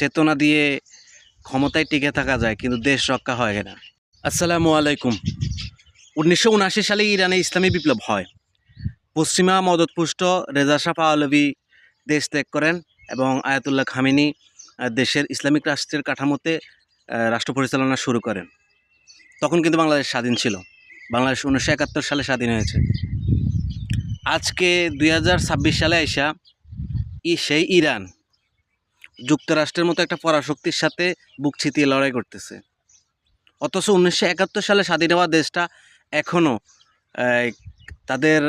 চেতনা দিয়ে ক্ষমতায় টিকে থাকা যায়, কিন্তু দেশ রক্ষা হয় না। আসসালামু আলাইকুম। 1979 সালে ইরানে ইসলামী বিপ্লব হয়। পশ্চিমা মদতপুষ্ট রেজা শাহ পাহলভি দেশ ত্যাগ করেন এবং আয়াতুল্লাহ খামেনি দেশের ইসলামিক রাষ্ট্রের কাঠামোতে রাষ্ট্র পরিচালনা শুরু করেন। তখন কিন্তু বাংলাদেশ স্বাধীন ছিল। বাংলাদেশ 1971 সালে স্বাধীন হয়েছে। আজকে 2026 সালে আইসা সেই ইরান যুক্তরাষ্ট্রের মতো একটা পরাশক্তির সাথে বুক ছিটিয়ে লড়াই করতেছে। অথচ 1971 সালে স্বাধীন হওয়া দেশটা এখনও তাদের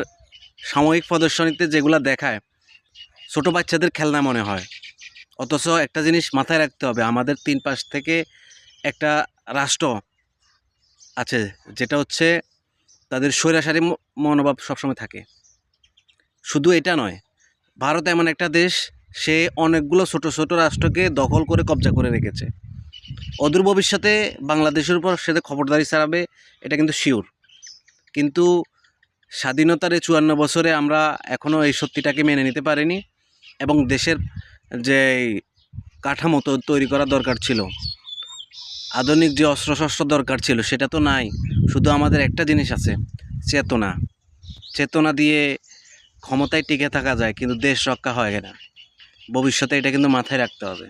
সাময়িক প্রদর্শনীতে যেগুলো দেখায় ছোটো বাচ্চাদের খেলনা মনে হয়। অথচ একটা জিনিস মাথায় রাখতে হবে, আমাদের তিন পাশ থেকে একটা রাষ্ট্র আছে যেটা হচ্ছে তাদের স্বৈরাচারী মনোভাব সবসময় থাকে। শুধু এটা নয়, ভারত এমন একটা দেশ, সে অনেকগুলো ছোট ছোট রাষ্ট্রকে দখল করে কবজা করে রেখেছে। অদূর ভবিষ্যতে বাংলাদেশের উপর সে খবরদারি চালাবে, এটা কিন্তু শিওর। কিন্তু স্বাধীনতার এই 54 বছরে আমরা এখনও এই সত্যিটাকে মেনে নিতে পারিনি এবং দেশের যে কাঠামো তৈরি করা দরকার ছিল, আধুনিক যে অস্ত্রশস্ত্র দরকার ছিল, সেটা তো নাই। শুধু আমাদের একটা জিনিস আছে, চেতনা। চেতনা দিয়ে ক্ষমতায় টিকে থাকা যায়, কিন্তু দেশ রক্ষা হয় না। ভবিষ্যতে এটা কিন্তু মাথায় রাখতে হবে।